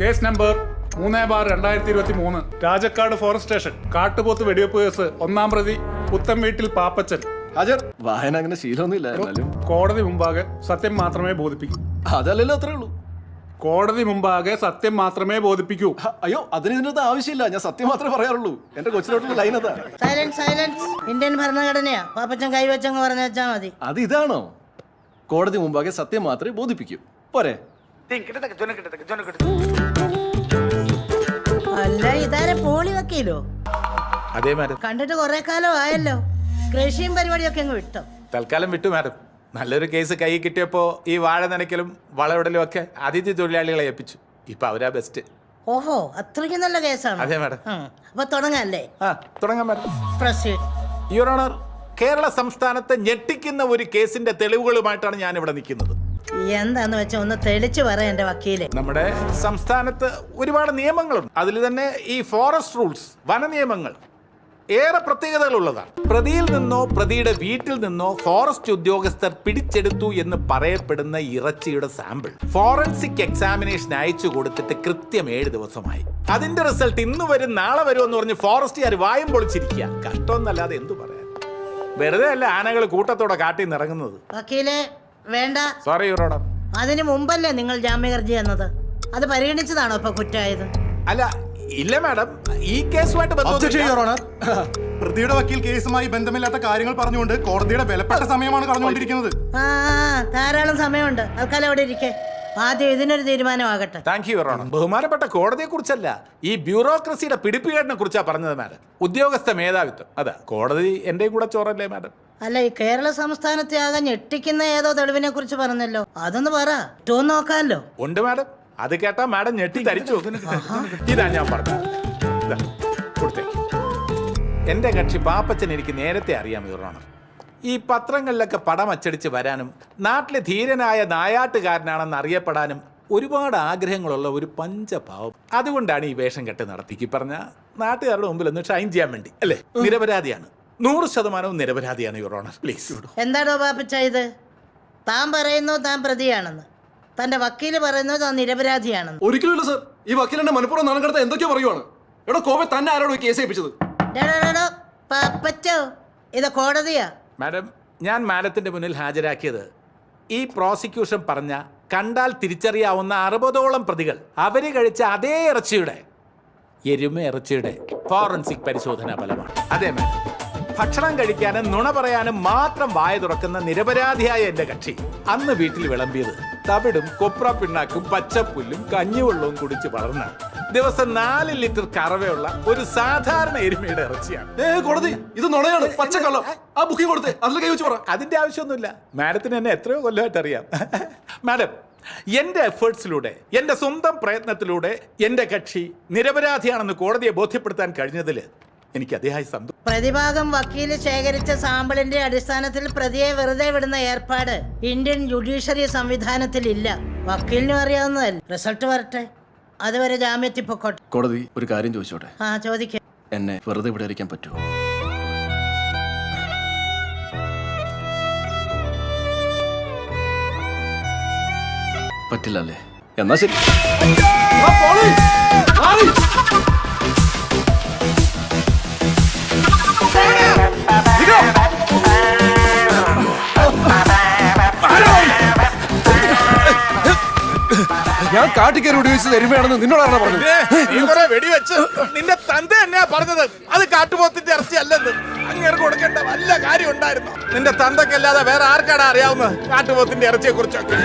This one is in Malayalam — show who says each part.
Speaker 1: Case number 3/2023 Rajakkad forest station കാട്ടുപോത്ത് വെടിവെപ്പ് കേസ് 1-ാം പ്രതി പുത്തൻ വീട്ടിൽ പാപ്പച്ചൻ
Speaker 2: ഹാജർ. വായന അങ്ങനെ ശീലമൊന്നുമില്ല. എന്നാലും
Speaker 1: കോടതി മുമ്പാകെ സത്യം മാത്രമേ ബോധിപ്പിക്കൂ.
Speaker 2: അതല്ലല്ലോ, അത്രേ ഉള്ളൂ.
Speaker 1: കോടതി മുമ്പാകെ സത്യം മാത്രമേ ബോധിപ്പിക്കൂ.
Speaker 2: അയ്യോ, ഇതിനകത്ത് ആവശ്യമില്ല. ഞാൻ സത്യം മാത്രമേ പറയാറുള്ളൂ. എന്റെ കൊച്ചിലോട്ടുള്ള ലൈൻ അതാ.
Speaker 3: സൈലൻസ്. ഇന്ത്യൻ ഭരണഘടനയാ. പാപ്പച്ചൻ കൈവച്ചങ്ങ് പറഞ്ഞു വെച്ചാ മതി.
Speaker 2: അത് ഇതാണോ? കോടതി മുമ്പാകെ സത്യം മാത്രമേ ബോധിപ്പിക്കൂ. പോരെ?
Speaker 3: അല്ല, ഇതാരെ പോളി വക്കീലോ?
Speaker 4: അതെ മാഡം.
Speaker 3: കണ്ടിട്ട് കുറെ കാലം ആയല്ലോ. കൃഷിയും പരിപാടിയൊക്കെ അങ്ങ് വിട്ടോ?
Speaker 4: തൽക്കാലം വിട്ടു മാഡം. നല്ലൊരു കേസ് കൈ കിട്ടിയപ്പോ ഈ വാഴ നനയ്ക്കലും വളവിടലും ഒക്കെ അതിഥി തൊഴിലാളികളെ ഏൽപ്പിച്ചു. ഇപ്പൊ അവരാ ബെസ്റ്റ്.
Speaker 3: ഓഹോ, അത്രയ്ക്ക് നല്ല കേസാണ്.
Speaker 4: അതെ മാഡം.
Speaker 3: അപ്പൊ തുടങ്ങാല്ലേ?
Speaker 4: തുടങ്ങാം madam.
Speaker 3: Proceed.
Speaker 4: Your honour, Kerala സംസ്ഥാനത്തെ ഞെട്ടിക്കുന്ന ഒരു കേസിന്റെ തെളിവുകളുമായിട്ടാണ് ഞാൻ ഇവിടെ നിൽക്കുന്നത്.
Speaker 3: എന്താന്ന് വെച്ചാ ഒന്ന് തെളിച്ചു പറ എന്റെ വക്കീലെ.
Speaker 4: നമ്മുടെ സംസ്ഥാനത്ത് ഒരുപാട് നിയമങ്ങളുണ്ട്. അതിൽ തന്നെ ഈ ഫോറസ്റ്റ് റൂൾസ്, വന നിയമങ്ങൾ ഏറെ പ്രത്യേകതകളുള്ളതാണ്. പ്രതിയിൽ നിന്നോ പ്രതിയുടെ വീട്ടിൽ നിന്നോ ഫോറസ്റ്റ് ഉദ്യോഗസ്ഥർ പിടിച്ചെടുത്തു എന്ന് പറയപ്പെടുന്ന ഇറച്ചിയുടെ സാമ്പിൾ ഫോറൻസിക് എക്സാമിനേഷൻ അയച്ചു കൊടുത്തിട്ട് കൃത്യം 7 ദിവസമായി. അതിന്റെ റിസൾട്ട് ഇന്ന് വരും നാളെ വരും എന്ന് പറഞ്ഞ് ഫോറസ്റ്റുകാർ വായും പൊളിച്ചിരിക്കുക. കഷ്ടമൊന്നല്ലാതെ എന്തു പറയാൻ. വെറുതെ അല്ല ആനകൾ കൂട്ടത്തോടെ കാട്ടിൽ നിന്ന് ഇറങ്ങുന്നത്.
Speaker 3: വക്കീലെ വേണ്ട.
Speaker 4: Sorry your honour.
Speaker 3: അതിനു മുമ്പല്ലേ നിങ്ങൾ ജാമ്യഹർജി എന്നത്? അത് പരിഗണിച്ചതാണോ ഇപ്പൊ കുറ്റമായത്?
Speaker 4: അല്ല, ഇല്ല മാഡം. ഈ കേസുമായിട്ട്
Speaker 5: പ്രതിയുടെ വക്കീൽ കേസുമായി ബന്ധമില്ലാത്ത കാര്യങ്ങൾ പറഞ്ഞുകൊണ്ട് കോടതിയുടെ വിലപ്പെട്ട സമയമാണ് കളഞ്ഞുകൊണ്ടിരിക്കുന്നത്.
Speaker 3: ധാരാളം സമയമുണ്ട്. തൽക്കാലം അവിടെ ഇരിക്കേ. ആദ്യം ഇതിനൊരു തീരുമാനമാകട്ടെ.
Speaker 4: Thank you your honour. ബഹുമാനപ്പെട്ട കോടതിയെ കുറിച്ചല്ല, ഈ ബ്യൂറോക്രസിയുടെ പിടിപ്പുകേടിനെ കുറിച്ചാ പറഞ്ഞത് മാഡം. ഉദ്യോഗസ്ഥ മേധാവിത്വം. അതാ കോടതി എന്റെയും കൂടെ ചോറല്ലേ മാഡം?
Speaker 3: അല്ല, ഈ കേരള സംസ്ഥാനത്തെ ആകെ ഞെട്ടിക്കുന്ന ഏതോ തെളിവിനെ കുറിച്ച് പറഞ്ഞല്ലോ, അതൊന്ന് പറ. ഏറ്റവും നോക്കാമല്ലോ.
Speaker 4: ഉണ്ട് മാഡം. അത് കേട്ടാ മാഡം ഞെട്ടി തരിച്ചു. ഇതാ ഞാൻ പറഞ്ഞത്. കൊടുത്തേക്ക്. എന്റെ കക്ഷി പാപ്പച്ചൻ എനിക്ക് നേരത്തെ അറിയാം യുവർ ഓണർ. ഈ പത്രങ്ങളിലൊക്കെ പടം അച്ചടിച്ച് വരാനും നാട്ടിലെ ധീരനായ നായാട്ടുകാരനാണെന്ന് അറിയപ്പെടാനും ഒരുപാട് ആഗ്രഹങ്ങളുള്ള ഒരു പഞ്ചപാവം. അതുകൊണ്ടാണ് ഈ വേഷം കെട്ട് നടത്തിക്ക് പറഞ്ഞ നാട്ടുകാരുടെ മുമ്പിൽ ഒന്ന് ഷൈൻ ചെയ്യാൻ വേണ്ടി. അല്ലേ? നിരപരാധിയാണ്. 100% നിരപരാധിയാണ് യുവർ ഓണർ. പ്ലീസ്.
Speaker 3: എന്താണോ പാപ്പച്ച ഇത്? താൻ പറയുന്നു താൻ പ്രതിയാണെന്ന്, തന്റെ വക്കീല് പറയുന്നു താൻ നിരപരാധിയാണെന്ന്.
Speaker 2: ഒരിക്കലുമില്ല സർ. ഈ വക്കീൽ എന്നെ മനഃപൂർവ്വം നാണം കടത്താൻ എന്തൊക്കെയോ പറയുവാണ്. എടോ കോപെ, തന്നെ ആരോട് കേസ് ഏൽപ്പിച്ചത്?
Speaker 3: പാപ്പച്ചോ, ഇത് കോടതിയാ.
Speaker 4: മാഡം, ഞാൻ മാഡത്തിന്റെ മുന്നിൽ ഹാജരാക്കിയത് ഈ പ്രോസിക്യൂഷൻ പറഞ്ഞ കണ്ടാൽ തിരിച്ചറിയാവുന്ന 60ഓളം പ്രതികൾ അവര് കഴിച്ച അതേ ഇറച്ചിയുടെ, എരുമ ഇറച്ചിയുടെ ഫോറൻസിക് പരിശോധനാ ഫലമാണ്. അതെ മാഡം. ഭക്ഷണം കഴിക്കാനും നുണ പറയാനും മാത്രം വായ തുറക്കുന്ന നിരപരാധിയായ എന്റെ കക്ഷി അന്ന് വീട്ടിൽ വിളമ്പിയത് തവിടും കൊപ്ര പിണ്ണാക്കും പച്ചപ്പുല്ലും കഞ്ഞിവെള്ളവും കുടിച്ച് വളർന്ന ദിവസം 4 ലിറ്റർ കറവയുള്ള ഒരു സാധാരണ എരുമയുടെ ഇറച്ചിയാണ്.
Speaker 2: കോടതി, ഇത് നുണയാണ്, പച്ചക്കള്ളം. ആ ബുക്കിംഗ് കൊടുത്തേ, അതിൽ കൈ വെച്ച് പറ.
Speaker 4: അതിന്റെ ആവശ്യമൊന്നുമില്ല. മാഡത്തിന് എന്നെ എത്രയോ കൊല്ലമായിട്ട് അറിയാം. മാഡം, എന്റെ എഫേർട്സിലൂടെ, എന്റെ സ്വന്തം പ്രയത്നത്തിലൂടെ എന്റെ കക്ഷി നിരപരാധിയാണെന്ന് കോടതിയെ ബോധ്യപ്പെടുത്താൻ കഴിഞ്ഞതിൽ എനിക്ക് അതിയായ സന്തോഷം.
Speaker 3: പ്രതിഭാഗം വക്കീല് ശേഖരിച്ച സാമ്പിളിന്റെ അടിസ്ഥാനത്തിൽ പ്രതിയെ വെറുതെ വിടുന്ന ഏർപ്പാട് ഇന്ത്യൻ ജുഡീഷ്യറി സംവിധാനത്തിൽ ഇല്ല. വക്കീലിനും അറിയാവുന്നതല്ല. റിസൾട്ട് വരട്ടെ, അതുവരെ ജാമ്യത്തിൽ പൊക്കോട്ടെ.
Speaker 2: കോടതി, ഒരു കാര്യം ചോദിച്ചോട്ടെ?
Speaker 3: ചോദിക്കേ.
Speaker 2: എന്നെ വെറുതെ ഇവിടെ ഇരിക്കാൻ പറ്റുമോ? പറ്റില്ല അല്ലേ? എന്നാ ശരി. ഞാൻ കാട്ടിക്കയറി ഉപയോഗിച്ചത് എരുമയാണെന്ന് നിന്നോടാണ് പറഞ്ഞത്.
Speaker 4: വെടിവെച്ച് നിന്റെ തന്ത തന്നെയാ പറഞ്ഞത് അത് കാട്ടുപോത്തിന്റെ ഇറച്ചി അല്ലെന്ന്. അങ്ങനെ കൊടുക്കേണ്ട വല്ല കാര്യം ഉണ്ടായിരുന്നു? നിന്റെ തന്തക്കല്ലാതെ വേറെ ആർക്കാണ് അറിയാവുന്നത് കാട്ടുപോത്തിന്റെ ഇറച്ചിയെ കുറിച്ചൊക്കെ?